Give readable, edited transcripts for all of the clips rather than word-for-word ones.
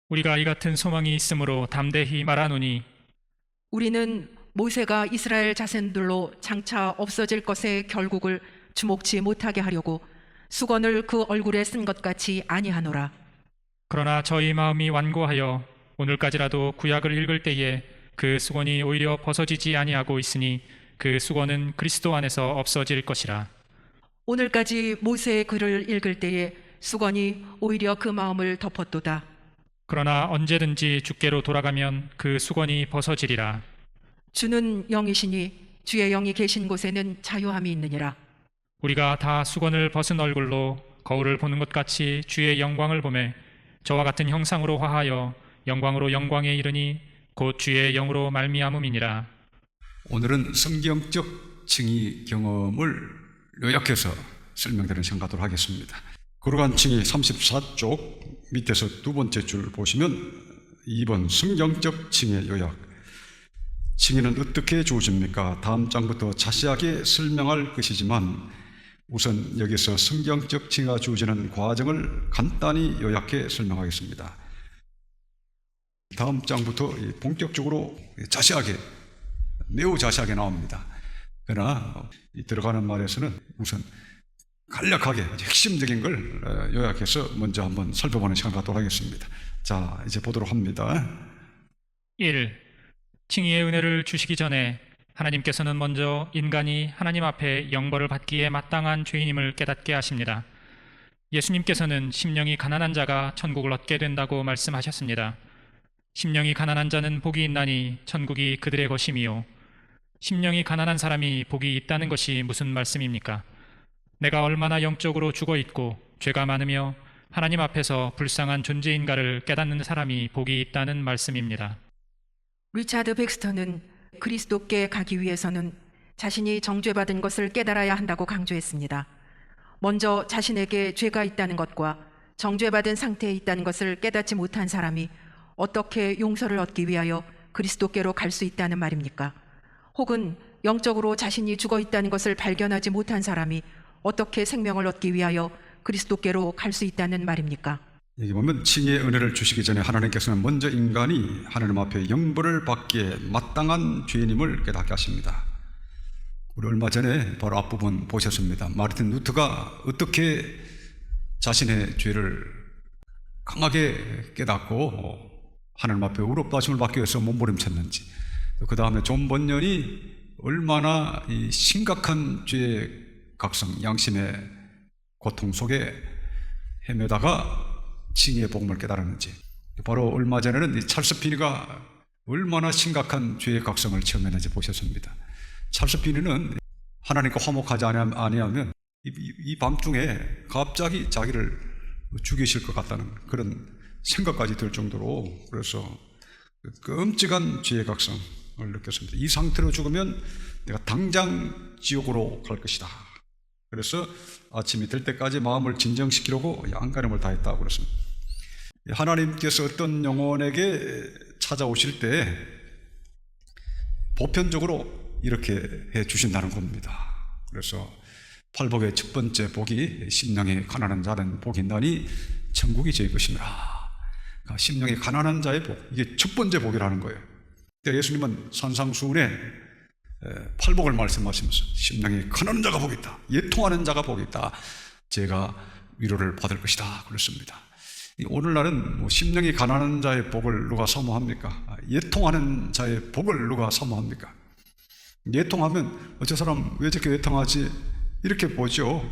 우리가 이 같은 소망이 있으므로 담대히 말하노니 우리는 모세가 이스라엘 자손들로 장차 없어질 것의 결국을 주목치 못하게 하려고 수건을 그 얼굴에 쓴 것 같이 아니하노라. 그러나 저희 마음이 완고하여 오늘까지라도 구약을 읽을 때에 그 수건이 오히려 벗어지지 아니하고 있으니 그 수건은 그리스도 안에서 없어질 것이라. 오늘까지 모세의 글을 읽을 때에 수건이 오히려 그 마음을 덮었도다. 그러나 언제든지 주께로 돌아가면 그 수건이 벗어지리라. 주는 영이시니 주의 영이 계신 곳에는 자유함이 있느니라. 우리가 다 수건을 벗은 얼굴로 거울을 보는 것 같이 주의 영광을 보매 저와 같은 형상으로 화하여 영광으로 영광에 이르니 곧 주의 영으로 말미암음이니라. 오늘은 성경적 칭의 경험을 요약해서 설명드리는 시간 갖도록 하겠습니다. 거룩한 칭의 34쪽 밑에서 두 번째 줄 보시면 2번 성경적 칭의 요약. 칭의는 어떻게 주어집니까? 다음 장부터 자세하게 설명할 것이지만 우선 여기서 성경적 칭의가 주어지는 과정을 간단히 요약해 설명하겠습니다. 다음 장부터 본격적으로 자세하게, 매우 자세하게 나옵니다. 그러나 들어가는 말에서는 우선 간략하게 핵심적인 걸 요약해서 먼저 한번 살펴보는 시간 갖도록 하겠습니다. 자, 이제 보도록 합니다. 1. 칭의의 은혜를 주시기 전에 하나님께서는 먼저 인간이 하나님 앞에 영벌을 받기에 마땅한 죄인임을 깨닫게 하십니다. 예수님께서는 심령이 가난한 자가 천국을 얻게 된다고 말씀하셨습니다. 심령이 가난한 자는 복이 있나니 천국이 그들의 것임이요. 심령이 가난한 사람이 복이 있다는 것이 무슨 말씀입니까? 내가 얼마나 영적으로 죽어있고 죄가 많으며 하나님 앞에서 불쌍한 존재인가를 깨닫는 사람이 복이 있다는 말씀입니다. 리차드 백스터는 그리스도께 가기 위해서는 자신이 정죄받은 것을 깨달아야 한다고 강조했습니다. 먼저 자신에게 죄가 있다는 것과 정죄받은 상태에 있다는 것을 깨닫지 못한 사람이 어떻게 용서를 얻기 위하여 그리스도께로 갈 수 있다는 말입니까? 혹은 영적으로 자신이 죽어 있다는 것을 발견하지 못한 사람이 어떻게 생명을 얻기 위하여 그리스도께로 갈 수 있다는 말입니까? 여기 보면 칭의의 은혜를 주시기 전에 하나님께서는 먼저 인간이 하나님 앞에 영벌을 받기에 마땅한 죄인임을 깨닫게 하십니다. 우리 얼마 전에 바로 앞부분 보셨습니다. 마르틴 루터가 어떻게 자신의 죄를 강하게 깨닫고 하나님 앞에 의롭다심을 받기 위해서 몸부림쳤는지, 그 다음에 존 번연이 얼마나 이 심각한 죄의 각성, 양심의 고통 속에 헤매다가 칭의의 복음을 깨달았는지, 바로 얼마 전에는 이 찰스 피니가 얼마나 심각한 죄의 각성을 체험했는지 보셨습니다. 찰스 피니는 하나님과 화목하지 아니하면 이 밤중에 갑자기 자기를 죽이실 것 같다는 그런 생각까지 들 정도로, 그래서 끔찍한 죄의 각성을 느꼈습니다. 이 상태로 죽으면 내가 당장 지옥으로 갈 것이다. 그래서 아침이 될 때까지 마음을 진정시키려고 안간힘을 다했다고 그랬습니다. 하나님께서 어떤 영혼에게 찾아오실 때 보편적으로 이렇게 해 주신다는 겁니다. 그래서 팔복의 첫 번째 복이 심령이 가난한 자는 복이 있나니 천국이 저희 것이니라. 심령이 가난한 자의 복, 이게 첫 번째 복이라는 거예요. 예수님은 산상수훈에 팔복을 말씀하시면서 심령이 가난한 자가 복이 있다, 예통하는 자가 복이 있다, 제가 위로를 받을 것이다 그랬습니다. 오늘날은 심령이 가난한 자의 복을 누가 사모합니까? 예통하는 자의 복을 누가 사모합니까? 예통하면 저 사람 왜 저렇게 예통하지? 이렇게 보죠.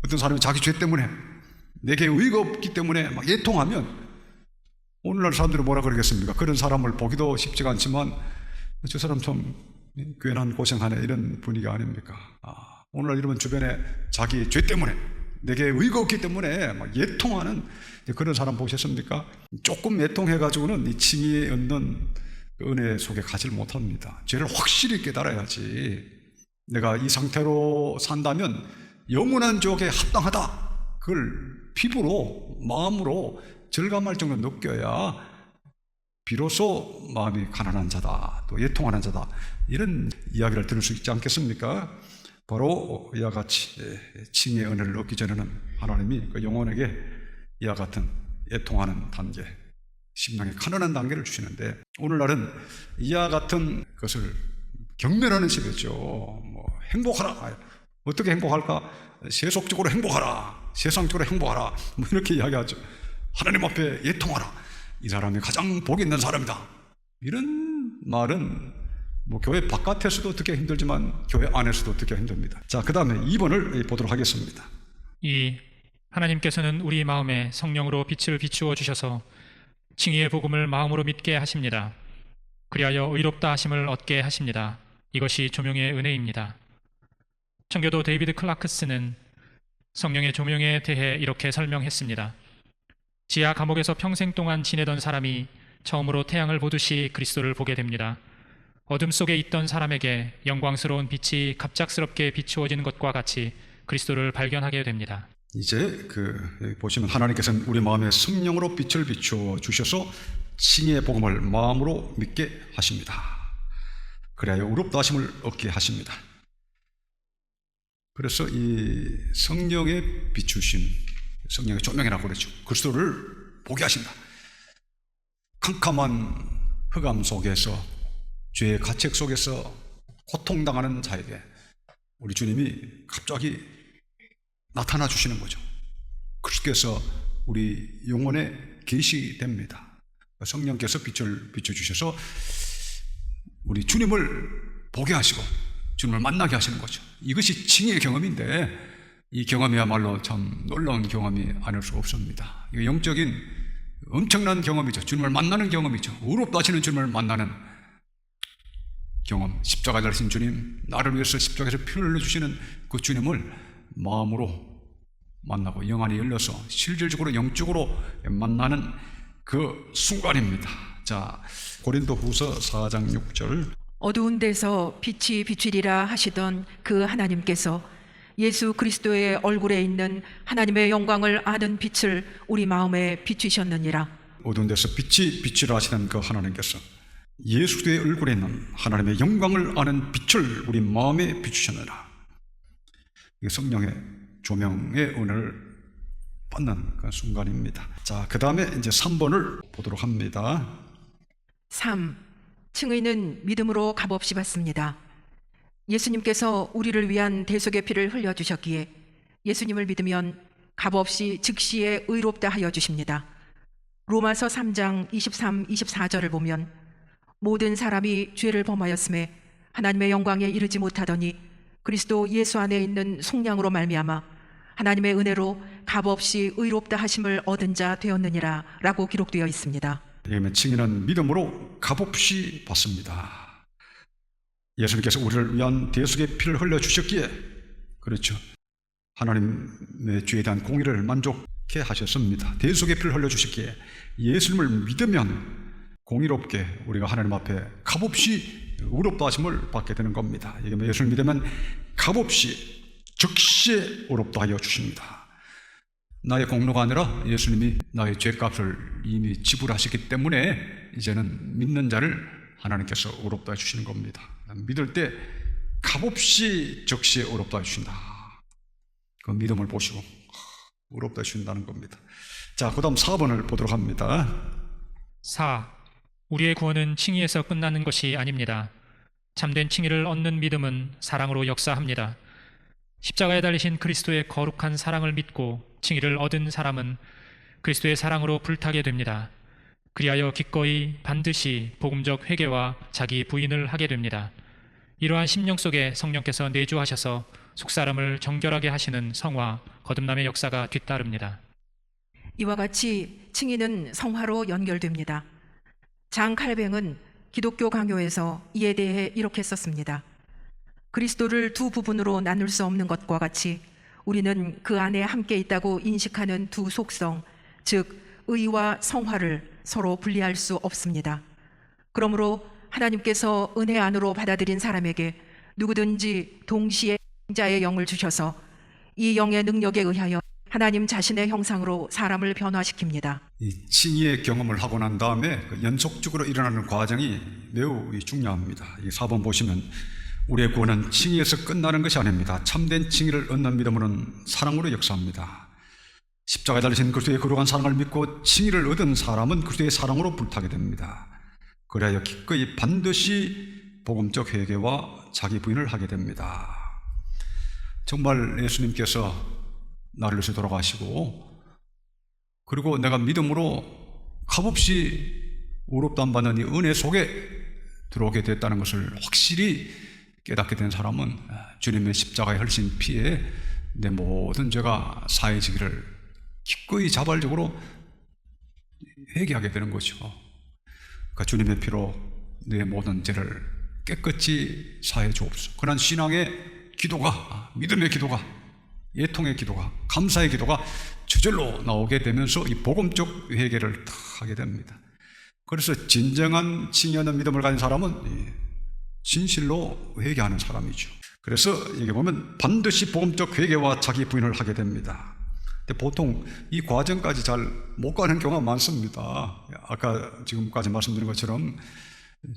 어떤 사람이 자기 죄 때문에, 내게 의가 없기 때문에 막 예통하면 오늘날 사람들이 뭐라 그러겠습니까? 그런 사람을 보기도 쉽지가 않지만 저 사람 좀 괜한 고생하네, 이런 분위기 아닙니까? 오늘날 이러면 주변에 자기 죄 때문에, 내게 의가 없기 때문에 막 예통하는 그런 사람 보셨습니까? 조금 예통해가지고는 이 칭의에 얻는 은혜 속에 가지 못합니다. 죄를 확실히 깨달아야지. 내가 이 상태로 산다면 영원한 지옥에 합당하다, 그걸 피부로, 마음으로 절감할 정도로 느껴야 비로소 마음이 가난한 자다, 또 예통하는 자다, 이런 이야기를 들을 수 있지 않겠습니까? 바로 이와 같이 칭의의 은혜를 얻기 전에는 하나님이 그 영혼에게 이와 같은 예통하는 단계, 심령에 가난한 단계를 주시는데, 오늘날은 이와 같은 것을 경멸하는 시대죠. 뭐 행복하라. 어떻게 행복할까? 세속적으로 행복하라. 세상적으로 행복하라. 뭐 이렇게 이야기하죠. 하나님 앞에 예통하라. 이 사람이 가장 복이 있는 사람이다. 이런 말은 뭐 교회 바깥에서도 듣기 힘들지만 교회 안에서도 듣기 힘듭니다. 자, 그 다음에 2번을 보도록 하겠습니다. 2. 하나님께서는 우리 마음에 성령으로 빛을 비추어 주셔서 칭의의 복음을 마음으로 믿게 하십니다. 그리하여 의롭다 하심을 얻게 하십니다. 이것이 조명의 은혜입니다. 청교도 데이비드 클라크스는 성령의 조명에 대해 이렇게 설명했습니다. 지하 감옥에서 평생 동안 지내던 사람이 처음으로 태양을 보듯이 그리스도를 보게 됩니다. 어둠 속에 있던 사람에게 영광스러운 빛이 갑작스럽게 비추어지는 것과 같이 그리스도를 발견하게 됩니다. 이제 여기 보시면 하나님께서는 우리 마음에 성령으로 빛을 비추어 주셔서 칭의의 복음을 마음으로 믿게 하십니다. 그래야 의롭다 하심을 얻게 하십니다. 그래서 이 성령의 비추심, 성령의 조명이라고 그러죠. 그리스도를 보게 하신다. 캄캄한 흑암 속에서, 죄의 가책 속에서 고통당하는 자에게 우리 주님이 갑자기 나타나 주시는 거죠. 그리스도께서 우리 영혼에 계시됩니다. 성령께서 빛을 비춰주셔서 우리 주님을 보게 하시고 주님을 만나게 하시는 거죠. 이것이 칭의의 경험인데, 이 경험이야말로 참 놀라운 경험이 아닐 수 없습니다. 이거 영적인 엄청난 경험이죠. 주님을 만나는 경험이죠. 의롭다 하시는 주님을 만나는 경험. 십자가에 달리신 주님, 나를 위해서 십자가에서 피를 흘려주시는 그 주님을 마음으로 만나고 영안이 열려서 실질적으로 영적으로 만나는 그 순간입니다. 자, 고린도 후서 4장 6절. 어두운 데서 빛이 비추리라 하시던 그 하나님께서 예수 그리스도의 얼굴에 있는 하나님의 영광을 아는 빛을 우리 마음에 비추셨느니라. 어두운 데서 빛이 비추라 하시는 그 하나님께서 예수의 얼굴에 있는 하나님의 영광을 아는 빛을 우리 마음에 비추셨느라. 이게 성령의 조명의 은혜를 받는 그 순간입니다. 자, 그 다음에 이제 3번을 보도록 합니다. 3. 칭의는 믿음으로 값없이 받습니다. 예수님께서 우리를 위한 대속의 피를 흘려주셨기에 예수님을 믿으면 값없이 즉시에 의롭다 하여 주십니다. 로마서 3장 23, 24절을 보면 모든 사람이 죄를 범하였음에 하나님의 영광에 이르지 못하더니 그리스도 예수 안에 있는 속량으로 말미암아 하나님의 은혜로 값없이 의롭다 하심을 얻은 자 되었느니라 라고 기록되어 있습니다. 왜냐하면 칭의는 믿음으로 값없이 받습니다. 예수님께서 우리를 위한 대속의 피를 흘려주셨기에, 그렇죠, 하나님의 죄에 대한 공의를 만족케 하셨습니다. 대속의 피를 흘려주셨기에 예수님을 믿으면 공의롭게 우리가 하나님 앞에 값없이 의롭다 하심을 받게 되는 겁니다. 이게 예수를 믿으면 값없이 즉시에 의롭다 하여 주십니다. 나의 공로가 아니라 예수님이 나의 죄값을 이미 지불하셨기 때문에 이제는 믿는 자를 하나님께서 의롭다 해주시는 겁니다. 믿을 때 값없이 즉시에 의롭다 해주신다. 그 믿음을 보시고 의롭다 해주신다는 겁니다. 자, 그 다음 4번을 보도록 합니다. 4. 우리의 구원은 칭의에서 끝나는 것이 아닙니다. 참된 칭의를 얻는 믿음은 사랑으로 역사합니다. 십자가에 달리신 그리스도의 거룩한 사랑을 믿고 칭의를 얻은 사람은 그리스도의 사랑으로 불타게 됩니다. 그리하여 기꺼이 반드시 복음적 회개와 자기 부인을 하게 됩니다. 이러한 심령 속에 성령께서 내주하셔서 속사람을 정결하게 하시는 성화, 거듭남의 역사가 뒤따릅니다. 이와 같이 칭의는 성화로 연결됩니다. 장 칼뱅은 기독교 강요에서 이에 대해 이렇게 썼습니다. 그리스도를 두 부분으로 나눌 수 없는 것과 같이 우리는 그 안에 함께 있다고 인식하는 두 속성, 즉 의와 성화를 서로 분리할 수 없습니다. 그러므로 하나님께서 은혜 안으로 받아들인 사람에게 누구든지 동시에 자의 영을 주셔서 이 영의 능력에 의하여 하나님 자신의 형상으로 사람을 변화시킵니다. 이 칭의의 경험을 하고 난 다음에 연속적으로 일어나는 과정이 매우 중요합니다. 이 4번 보시면 우리의 구원은 칭의에서 끝나는 것이 아닙니다. 참된 칭의를 얻는 믿음으로는 사랑으로 역사합니다. 십자가에 달리신 그리스도의 거룩한 사랑을 믿고 칭의를 얻은 사람은 그리스도의 사랑으로 불타게 됩니다. 그래야 기꺼이 반드시 복음적 회개와 자기 부인을 하게 됩니다. 정말 예수님께서 나를 위해서 돌아가시고 그리고 내가 믿음으로 값없이 의롭다함 받는 이 은혜 속에 들어오게 됐다는 것을 확실히 깨닫게 된 사람은 주님의 십자가의 흘리신 피에 내 모든 죄가 사해지기를 기꺼이 자발적으로 회개하게 되는 거죠. 그러니까 주님의 피로 내 모든 죄를 깨끗이 사해 주옵소서. 그런 신앙의 기도가, 믿음의 기도가, 예통의 기도가, 감사의 기도가 저절로 나오게 되면서 이 복음적 회개를 다 하게 됩니다. 그래서 진정한 칭의하는 믿음을 가진 사람은 진실로 회개하는 사람이죠. 그래서 여기 보면 반드시 복음적 회개와 자기 부인을 하게 됩니다. 근데 보통 이 과정까지 잘 못 가는 경우가 많습니다. 아까 지금까지 말씀드린 것처럼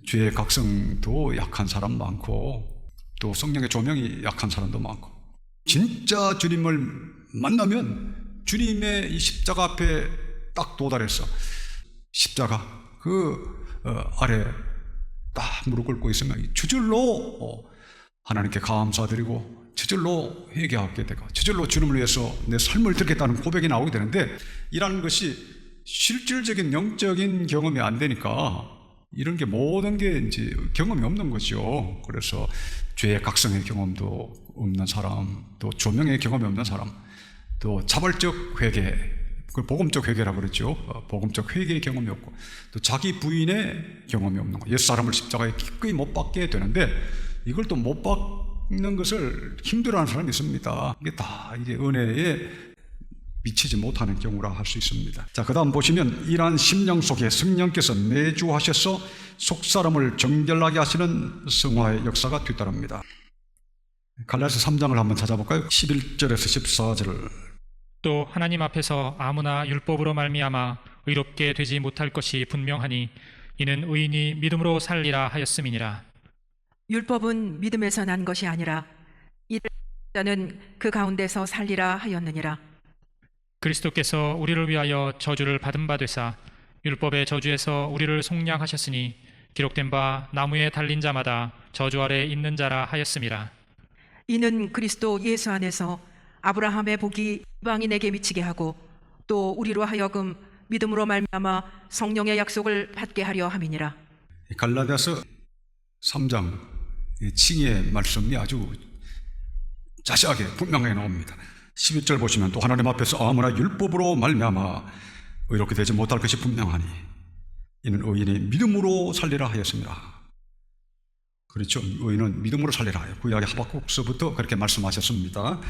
죄의 각성도 약한 사람 많고 또 성령의 조명이 약한 사람도 많고 진짜 주님을 만나면 주님의 이 십자가 앞에 딱 도달해서 십자가 아래 딱 무릎 꿇고 있으면 저절로 하나님께 감사드리고 저절로 회개하게 되고 저절로 주님을 위해서 내 삶을 드리겠다는 고백이 나오게 되는데 이라는 것이 실질적인 영적인 경험이 안 되니까 이런 게 모든 게 이제 경험이 없는 거죠. 그래서 죄의 각성의 경험도 없는 사람, 또 조명의 경험이 없는 사람, 또 자발적 회개, 그걸 복음적 회개라고 그랬죠. 복음적 회개의 경험이 없고 또 자기 부인의 경험이 없는 거. 옛사람을 십자가에 기꺼이 못 박게 되는데 이걸 또 못 박는 것을 힘들어하는 사람이 있습니다. 이게 다 이제 은혜에 미치지 못하는 경우라 할 수 있습니다. 자, 그 다음 보시면 이러한 심령 속에 성령께서 내주하셔서 속사람을 정결하게 하시는 성화의 역사가 뒤따릅니다. 갈라디아서 3장을 한번 찾아볼까요? 11절에서 14절을. 또 하나님 앞에서 아무나 율법으로 말미암아 의롭게 되지 못할 것이 분명하니 이는 의인이 믿음으로 살리라 하였음이니라. 율법은 믿음에서 난 것이 아니라 이를 자는 그 가운데서 살리라 하였느니라. 그리스도께서 우리를 위하여 저주를 받은 바 되사 율법의 저주에서 우리를 속량하셨으니 기록된 바 나무에 달린 자마다 저주 아래 있는 자라 하였음이라. 이는 그리스도 예수 안에서 아브라함의 복이 이방인에게 미치게 하고 또 우리로 하여금 믿음으로 말미암아 성령의 약속을 받게 하려 함이니라. 갈라디아서 3장 칭의의 말씀이 아주 자세하게 분명하게 나옵니다. 11절 보시면 또 하나님 앞에서 아무나 율법으로 말미암아 의롭게 되지 못할 것이 분명하니 이는 의인이 믿음으로 살리라 하였습니다. 그렇죠. 의인은 믿음으로 살리라 하여 구약의 하박국서부터 그렇게 말씀하셨습니다.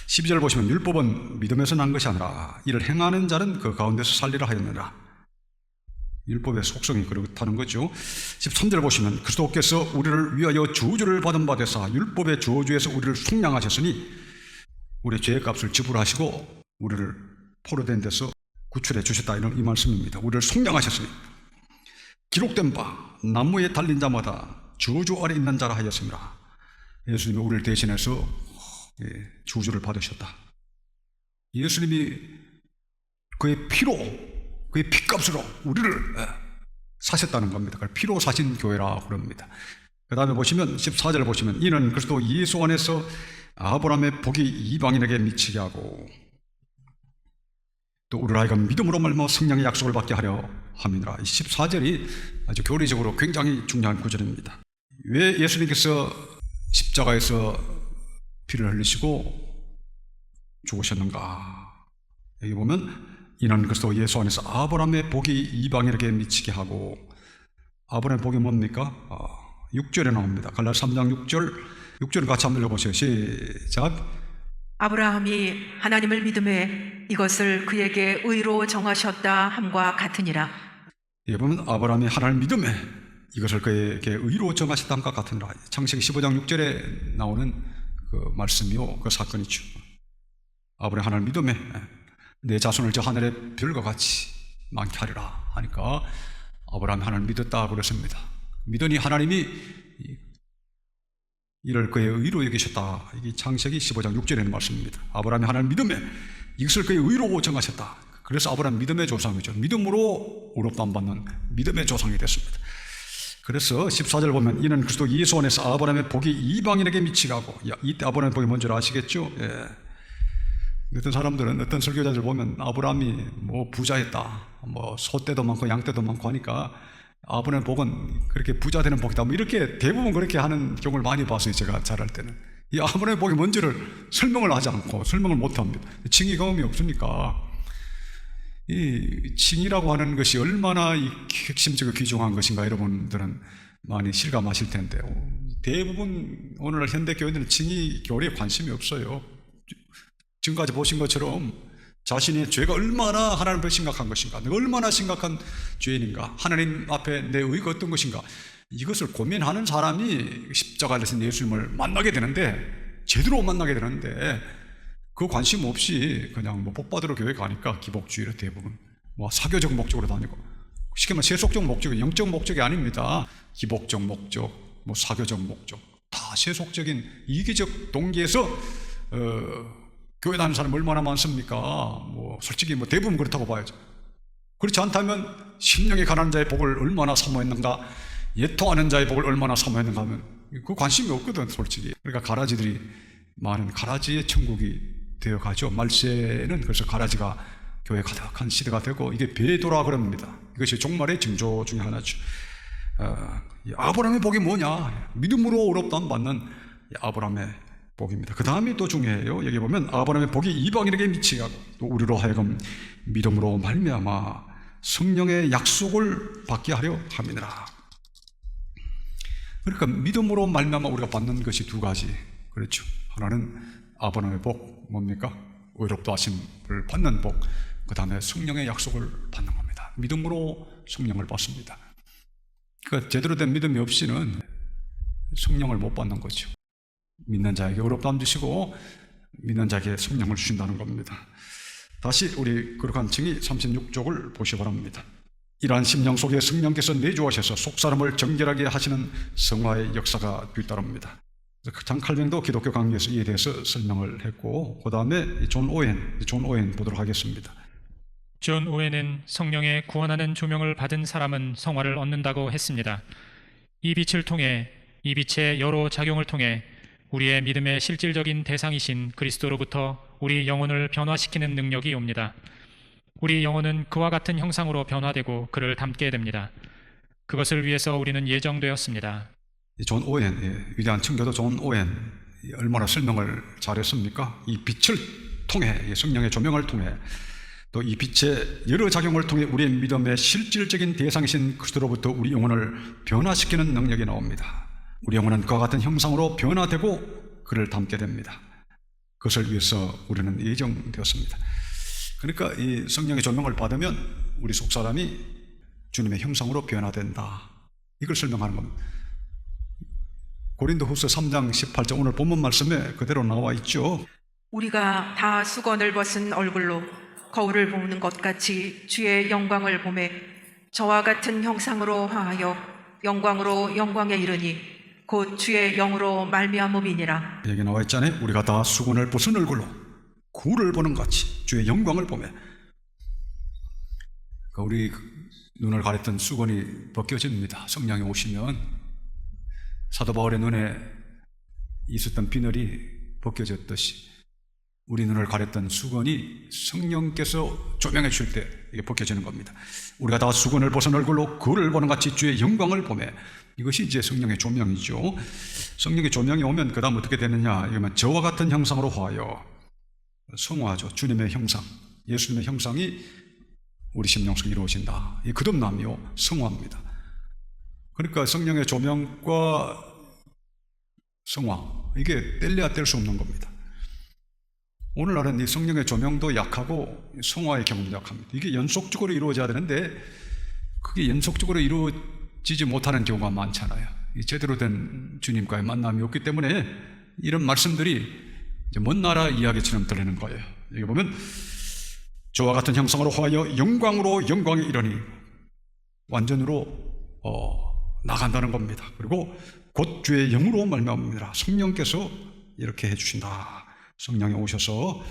12절 보시면 율법은 믿음에서 난 것이 아니라 이를 행하는 자는 그 가운데서 살리라 하였느니라. 율법의 속성이 그렇다는 거죠. 13절 보시면 그리스도께서 우리를 위하여 저주를 받은 바 되사 율법의 저주에서 우리를 속량하셨으니 우리 죄의 값을 지불하시고 우리를 포로된 데서 구출해 주셨다, 이런 이 말씀입니다. 우리를 속량하셨으니 기록된 바 나무에 달린 자마다 저주 아래 있는 자라 하였습니다. 예수님이 우리를 대신해서 저주를 받으셨다. 예수님이 그의 피로, 그의 피값으로 우리를 사셨다는 겁니다. 그걸 피로 사신 교회라 그럽니다. 그 다음에 보시면 14절 보시면 이는 그리스도 예수 안에서 아브라함의 복이 이방인에게 미치게 하고 또 우리를 하여금 믿음으로 말미암아 성령의 약속을 받게 하려 함이니라. 14절이 아주 교리적으로 굉장히 중요한 구절입니다. 왜 예수님께서 십자가에서 피를 흘리시고 죽으셨는가? 여기 보면 이는 그리스도 예수 안에서 아브라함의 복이 이방인에게 미치게 하고, 아브라함의 복이 뭡니까? 6절에 나옵니다. 갈라디아서 3장 6절 같이 한번 읽어보세요. 시작. 아브라함이 하나님을 믿음에 이것을 그에게 의로 정하셨다 함과 같으니라. 예, 보면 아브라함이 하나님을 믿음에 이것을 그에게 의로 정하셨다 함과 같으니라. 창세기 15장 6절에 나오는 그 말씀이요, 그 사건이죠. 아브라함이 하나님을 믿음에 내 자손을 저 하늘의 별과 같이 많게 하리라 하니까 아브라함이 하나님을 믿었다 그랬습니다. 믿으니 하나님이 이를 그의 의로 여기셨다. 이게 창세기 15장 6절에 있는 말씀입니다. 아브라함이 하나님 믿음에 이것을 그의 의로 정하셨다. 그래서 아브라함 믿음의 조상이죠. 믿음으로 의롭다함 받는 믿음의 조상이 됐습니다. 그래서 14절 보면 이는 그리스도 예수 안에서 아브라함의 복이 이방인에게 미치가고, 이때 아브라함의 복이 뭔지 아시겠죠? 예. 어떤 사람들은, 어떤 설교자들 보면 아브라함이 뭐 부자였다, 뭐 소떼도 많고 양떼도 많고 하니까 아브라함의 복은 그렇게 부자 되는 복이다, 뭐 이렇게 대부분 그렇게 하는 경우를 많이 봤어요. 제가 잘할 때는 이 아브라함의 복이 뭔지를 설명을 하지 않고, 설명을 못합니다. 칭의 경험이 없으니까. 이 칭의라고 하는 것이 얼마나 이 핵심적이고 귀중한 것인가 여러분들은 많이 실감하실 텐데, 대부분 오늘날 현대 교회들은 칭의 교리에 관심이 없어요. 지금까지 보신 것처럼 자신의 죄가 얼마나 하나님 앞에 심각한 것인가, 내가 얼마나 심각한 죄인인가, 하나님 앞에 내 의가 어떤 것인가, 이것을 고민하는 사람이 십자가에 대신 예수님을 만나게 되는데, 제대로 만나게 되는데, 그 관심 없이 그냥 뭐 복받으러 교회 가니까 기복주의로 대부분 뭐 사교적 목적으로 다니고, 쉽게 말하면 세속적 목적이, 영적 목적이 아닙니다. 기복적 목적, 뭐 사교적 목적, 다 세속적인 이기적 동기에서 교회 다니는 사람이 얼마나 많습니까? 뭐 솔직히 뭐 대부분 그렇다고 봐야죠. 그렇지 않다면 심령이 가난한 자의 복을 얼마나 사모했는가, 예토하는 자의 복을 얼마나 사모했는가 하면 그 관심이 없거든, 솔직히. 그러니까 가라지들이 많은, 가라지의 천국이 되어가죠. 말세는 그래서 가라지가 교회 가득한 시대가 되고, 이게 배도라 그럽니다. 이것이 종말의 징조 중에 하나죠. 아브라함의 복이 뭐냐? 믿음으로 의롭다함 받는 아브라함의 복입니다. 그 다음이 또 중요해요. 여기 보면 아브라함의 복이 이방인에게 미치게 하고, 또 우리로 하여금 믿음으로 말미암아 성령의 약속을 받게 하려 함이니라. 그러니까 믿음으로 말미암아 우리가 받는 것이 두 가지, 그렇죠. 하나는 아브라함의 복, 뭡니까? 의롭다 하심을 받는 복. 그 다음에 성령의 약속을 받는 겁니다. 믿음으로 성령을 받습니다. 그러니까 제대로 된 믿음이 없이는 성령을 못 받는 거죠. 믿는 자에게 의롭다함 주시고 믿는 자에게 성령을 주신다는 겁니다. 다시 우리 거룩한 칭의 36쪽을 보시 바랍니다. 이러한 심령 속에 성령께서 내주하셔서 속사람을 정결하게 하시는 성화의 역사가 뒤따릅니다. 장 칼뱅도 기독교 강의에서 이에 대해서 설명을 했고, 그 다음에 존 오웬 보도록 하겠습니다. 존 오웬은 성령의 구원하는 조명을 받은 사람은 성화를 얻는다고 했습니다. 이 빛을 통해, 이 빛의 여러 작용을 통해 우리의 믿음의 실질적인 대상이신 그리스도로부터 우리 영혼을 변화시키는 능력이 옵니다. 우리 영혼은 그와 같은 형상으로 변화되고 그를 닮게 됩니다. 그것을 위해서 우리는 예정되었습니다. 존 오웬, 위대한 청교도 존 오웬, 얼마나 설명을 잘했습니까? 이 빛을 통해, 성령의 조명을 통해, 또 이 빛의 여러 작용을 통해 우리의 믿음의 실질적인 대상이신 그리스도로부터 우리 영혼을 변화시키는 능력이 나옵니다. 우리 영혼은 그와 같은 형상으로 변화되고 그를 닮게 됩니다. 그것을 위해서 우리는 예정되었습니다. 그러니까 이 성령의 조명을 받으면 우리 속사람이 주님의 형상으로 변화된다, 이걸 설명하는 겁니다. 고린도후서 3장 18절, 오늘 본문 말씀에 그대로 나와 있죠. 우리가 다 수건을 벗은 얼굴로 거울을 보는 것 같이 주의 영광을 보매 저와 같은 형상으로 화하여 영광으로 영광에 이르니 곧 주의 영으로 말미암음이니라. 여기 나와 있잖아요. 우리가 다 수건을 벗은 얼굴로 거울을 보는 같이 주의 영광을 보매. 그러니까 우리 눈을 가렸던 수건이 벗겨집니다. 성령이 오시면 사도 바울의 눈에 있었던 비늘이 벗겨졌듯이 우리 눈을 가렸던 수건이 성령께서 조명해 줄 때 이게 벗겨지는 겁니다. 우리가 다 수건을 벗은 얼굴로 거울을 보는 같이 주의 영광을 보매. 이것이 이제 성령의 조명이죠. 성령의 조명이 오면 그 다음 어떻게 되느냐, 이러면 저와 같은 형상으로 화하여, 성화죠. 주님의 형상, 예수님의 형상이 우리 심령 속에 이루어진다. 이 거듭남이요, 성화입니다. 그러니까 성령의 조명과 성화, 이게 뗄래야 뗄 수 없는 겁니다. 오늘날은 이 성령의 조명도 약하고 성화의 경험도 약합니다. 이게 연속적으로 이루어져야 되는데 그게 연속적으로 이루어지지 못하는 경우가 많잖아요. 제대로 된 주님과의 만남이 없기 때문에 이런 말씀들이 먼 나라 이야기처럼 들리는 거예요. 여기 보면 저와 같은 형상으로 화하여 영광으로 영광에 이르니 완전으로 나간다는 겁니다. 그리고 곧 주의 영으로 말미암습니다. 성령께서 이렇게 해주신다. 성령이 오셔서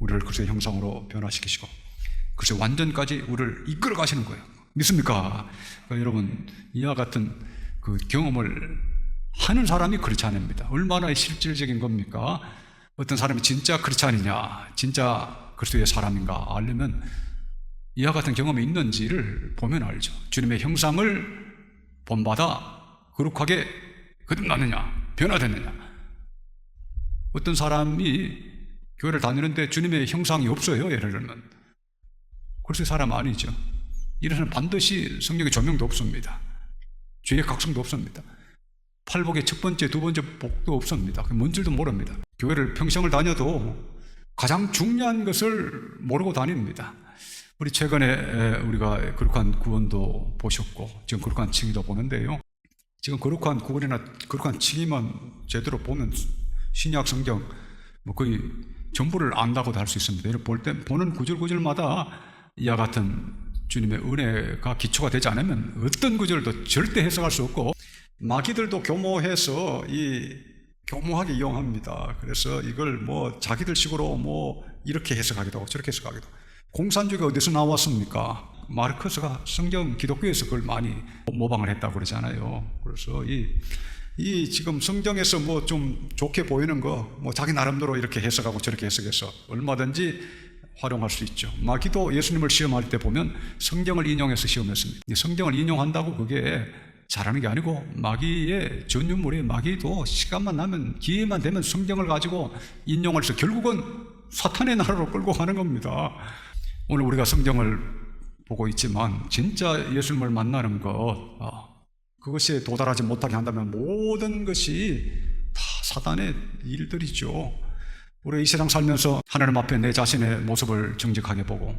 우리를 그리스도의 형상으로 변화시키시고 그리스도의 완전까지 우리를 이끌어 가시는 거예요. 믿습니까? 그러니까 여러분, 이와 같은 그 경험을 하는 사람이 크리스찬입니다. 얼마나 실질적인 겁니까? 어떤 사람이 진짜 크리스찬이냐, 진짜 그리스도의 사람인가 알려면 이와 같은 경험이 있는지를 보면 알죠. 주님의 형상을 본받아 거룩하게 거듭났느냐, 변화됐느냐. 어떤 사람이 교회를 다니는데 주님의 형상이 없어요. 예를 들면 그리스도의 사람 아니죠. 이런 사람은 반드시 성령의 조명도 없습니다. 죄의 각성도 없습니다. 팔복의 첫 번째, 두 번째 복도 없습니다. 뭔 줄도 모릅니다. 교회를 평생을 다녀도 가장 중요한 것을 모르고 다닙니다. 우리 최근에 우리가 거룩한 구원도 보셨고 지금 거룩한 칭의도 보는데요. 지금 거룩한 구원이나 거룩한 칭의만 제대로 보면 신약 성경 뭐 거의 전부를 안다고도 할 수 있습니다. 보는 구절구절마다 이와 같은 주님의 은혜가 기초가 되지 않으면 어떤 구절도 절대 해석할 수 없고, 마귀들도 교모해서 교모하게 이용합니다. 그래서 이걸 뭐 자기들 식으로 뭐 이렇게 해석하기도 하고 저렇게 해석하기도 하고. 공산주의가 어디서 나왔습니까? 마르크스가 성경 기독교에서 그걸 많이 모방을 했다고 그러잖아요. 그래서 이 지금 성경에서 뭐 좀 좋게 보이는 거 뭐 자기 나름대로 이렇게 해석하고 저렇게 해석해서 얼마든지 활용할 수 있죠. 마귀도 예수님을 시험할 때 보면 성경을 인용해서 시험했습니다. 성경을 인용한다고 그게 잘하는 게 아니고 마귀의 전유물이 마귀도 시간만 나면 기회만 되면 성경을 가지고 인용을 해서 결국은 사탄의 나라로 끌고 가는 겁니다. 오늘 우리가 성경을 보고 있지만 진짜 예수님을 만나는 것, 그것에 도달하지 못하게 한다면 모든 것이 다 사단의 일들이죠. 우리가 이 세상 살면서 하나님 앞에 내 자신의 모습을 정직하게 보고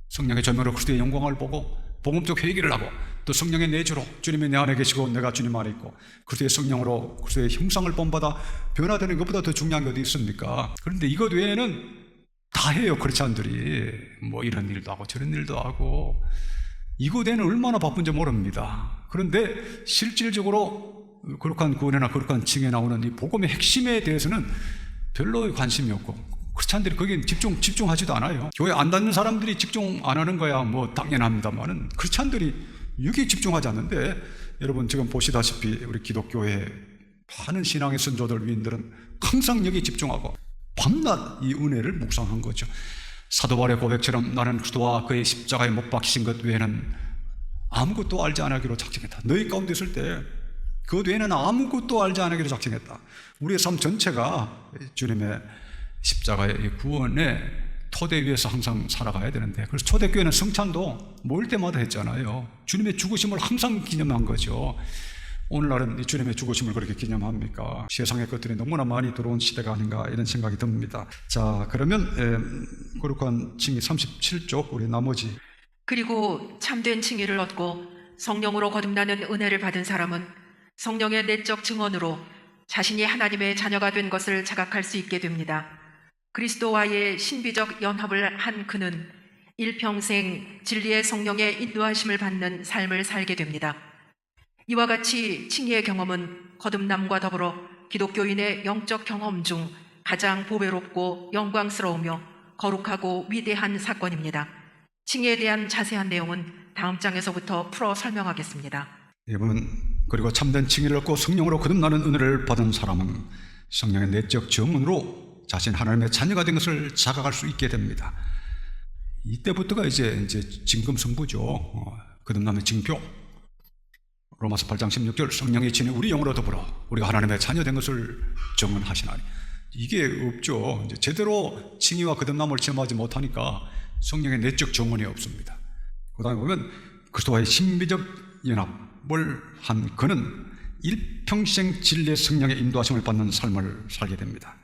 성령의 조명으로 그리스도의 영광을 보고 복음적 회개를 하고 또 성령의 내주로 주님이 내 안에 계시고 내가 주님 안에 있고 그리스도의 성령으로 그리스도의 형상을 본받아 변화되는 것보다 더 중요한 게 어디 있습니까? 그런데 이것 외에는 다 해요. 크리스찬들이 뭐 이런 일도 하고 저런 일도 하고 이것 외에는 얼마나 바쁜지 모릅니다. 그런데 실질적으로 거룩한 구원이나 거룩한 칭에 나오는 이 복음의 핵심에 대해서는 별로 관심이 없고 크리스찬들이 거기에 집중하지도 않아요. 교회 안 다니는 사람들이 집중 안 하는 거야 뭐 당연합니다만은 크리스찬들이 여기에 집중하지 않는데, 여러분 지금 보시다시피 우리 기독교의 많은 신앙의 선조들 위인들은 항상 여기에 집중하고 밤낮 이 은혜를 묵상한 거죠. 사도 바울의 고백처럼 나는 그리스도와 그의 십자가에 못 박히신 것 외에는 아무것도 알지 않기로 작정했다. 너희 가운데 있을 때 그 외에는 아무것도 알지 않기로 작정했다. 우리의 삶 전체가 주님의 십자가의 구원의 토대 위에서 항상 살아가야 되는데, 그래서 초대교회는 성찬도 모일 때마다 했잖아요. 주님의 죽으심을 항상 기념한 거죠. 오늘날은 이 주님의 죽으심을 그렇게 기념합니까? 세상의 것들이 너무나 많이 들어온 시대가 아닌가 이런 생각이 듭니다. 자, 그러면 거룩한 칭의 37쪽 우리 나머지. 그리고 참된 칭의를 얻고 성령으로 거듭나는 은혜를 받은 사람은 성령의 내적 증언으로 자신이 하나님의 자녀가 된 것을 자각할 수 있게 됩니다. 그리스도와의 신비적 연합을 한 그는 일평생 진리의 성령의 인도하심을 받는 삶을 살게 됩니다. 이와 같이 칭의의 경험은 거듭남과 더불어 기독교인의 영적 경험 중 가장 보배롭고 영광스러우며 거룩하고 위대한 사건입니다. 칭의에 대한 자세한 내용은 다음 장에서부터 풀어 설명하겠습니다. 여러분, 그리고 참된 칭의를 얻고 성령으로 거듭나는 은혜를 받은 사람은 성령의 내적 증언으로 자신 하나님의 자녀가 된 것을 자각할 수 있게 됩니다. 이때부터가 이제 진금성부죠. 거듭남의 징표. 로마서 8장 16절 성령이 친히 우리 영으로 더불어 우리가 하나님의 자녀 된 것을 증언하시나니. 이게 없죠. 이제 제대로 칭의와 거듭남을 체험하지 못하니까 성령의 내적 증언이 없습니다. 그 다음에 보면 그리스도와의 신비적 연합을 한 그는 일평생 진리의 성령의 인도하심을 받는 삶을 살게 됩니다.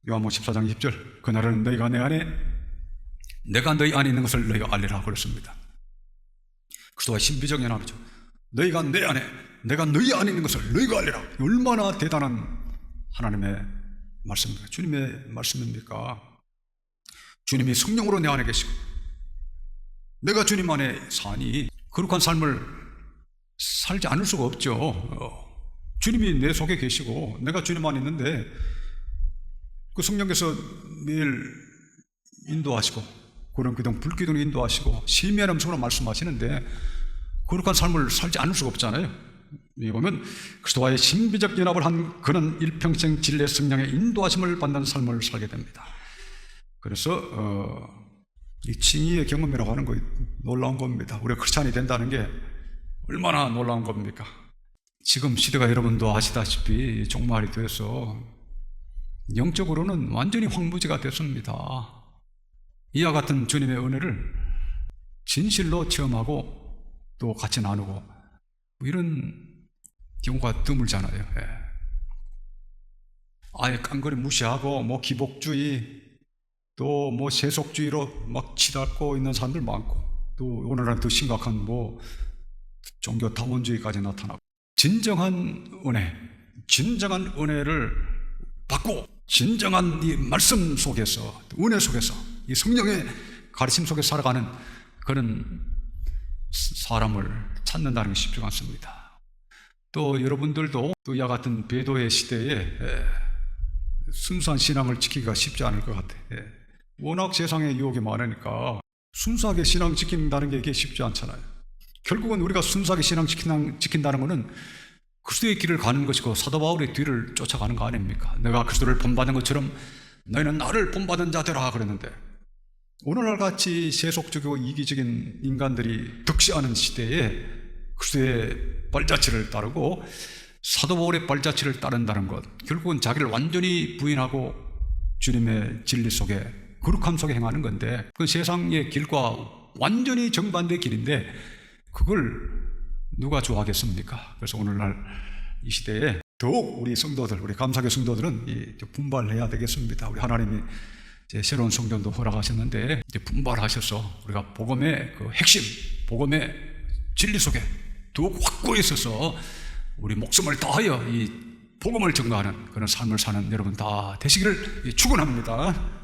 요한복음 14장 20절 그날은 너희가 내 안에 내가 너희 안에 있는 것을 너희가 알리라 그랬습니다. 그리스도와의 신비적 연합이죠. 너희가 내 안에 내가 너희 안에 있는 것을 너희가 알리라. 얼마나 대단한 하나님의 말씀입니까? 주님의 말씀입니까? 주님이 성령으로 내 안에 계시고 내가 주님 안에 사니 거룩한 삶을 살지 않을 수가 없죠. 주님이 내 속에 계시고 내가 주님 안에 있는데 그 성령께서 매일 인도하시고 구름기둥 불기둥 인도하시고 심미한 음성으로 말씀하시는데 거룩한 삶을 살지 않을 수가 없잖아요. 여기 보면 그리스도와의 신비적 연합을 한 그는 일평생 진리의 성령의 인도하심을 받는 삶을 살게 됩니다. 그래서 이 칭의의 경험이라고 하는 거 놀라운 겁니다. 우리가 크리스찬이 된다는 게 얼마나 놀라운 겁니까? 지금 시대가 여러분도 아시다시피 종말이 돼서 영적으로는 완전히 황무지가 됐습니다. 이와 같은 주님의 은혜를 진실로 체험하고 또 같이 나누고 이런 경우가 드물잖아요. 예. 아예 깡그리 무시하고 뭐 기복주의 또 뭐 세속주의로 막 치닫고 있는 사람들 많고 또 오늘은 더 심각한 뭐 종교 다원주의까지 나타나고 진정한 은혜를 받고 진정한 이 말씀 속에서 은혜 속에서 이 성령의 가르침 속에 살아가는 그런 사람을 찾는다는 게 쉽지가 않습니다. 또 여러분들도 또 이와 같은 배도의 시대에 순수한 신앙을 지키기가 쉽지 않을 것 같아요. 워낙 세상에 유혹이 많으니까 순수하게 신앙 지킨다는 게 이게 쉽지 않잖아요. 결국은 우리가 순수하게 신앙 지킨다는 것은 그리스도의 길을 가는 것이고 사도 바울의 뒤를 쫓아가는 거 아닙니까? 내가 그리스도를 본받은 것처럼 너희는 나를 본받은 자되라 그랬는데 오늘날 같이 세속적이고 이기적인 인간들이 득시하는 시대에 그리스도의 발자취를 따르고 사도 바울의 발자취를 따른다는 것, 결국은 자기를 완전히 부인하고 주님의 진리 속에 거룩함 속에 행하는 건데 그 세상의 길과 완전히 정반대의 길인데 그걸 누가 좋아하겠습니까? 그래서 오늘날 이 시대에 더욱 우리 성도들, 우리 감사교 성도들은 분발해야 되겠습니다. 우리 하나님이 이제 새로운 성전도 허락하셨는데 이제 분발하셔서 우리가 복음의 그 핵심, 복음의 진리 속에 더욱 확고히 있어서 우리 목숨을 다하여 이 복음을 증거하는 그런 삶을 사는 여러분 다 되시기를 축원합니다.